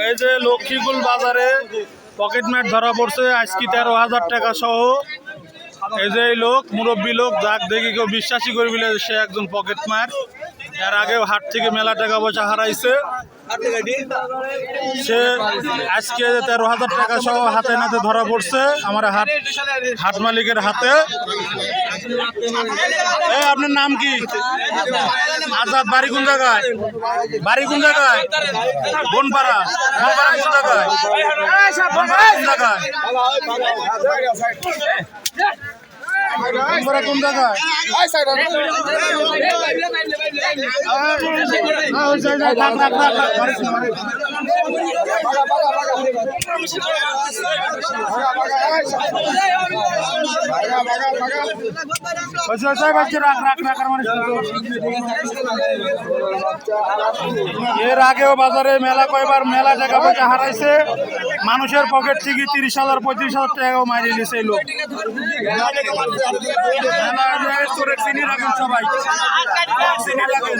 এই যে লক্ষ্মীকুল বাজারে পকেট ম্যাট ধরা পড়ছে আজকে 13,000 টাকা সহ। এই যে এই লোক মুরব্বী লোক, যাক দেখি কেউ বিশ্বাসই করবি সে একজন পকেট ম্যাট। এর আগেও হাট থেকে মেলা টাকা পয়সা হারাইছে। সে আজকে 13,000 টাকা সহ হাতে নাতে ধরা পড়ছে আমার হাট মালিকের হাতে। আপনার নাম কি? আজাদ। বাড়ি কোন জায়গায়? বাড়ি কোন জায়গায়? বনপাড়া। বনপাড়া কোন জায়গায়? বনপাড়া কোন জায়গায়? বনপাড়া কোন জায়গায়? এর আগেও বাজারে মেলা কয়বার মেলা টাকা পয়সা হারাইছে। মানুষের পকেট থেকে 30,000 35,000 টাকাও মারিয়ে দিয়েছে এই লোক। চিনি রাখেন সবাই, চিনি রাখেন।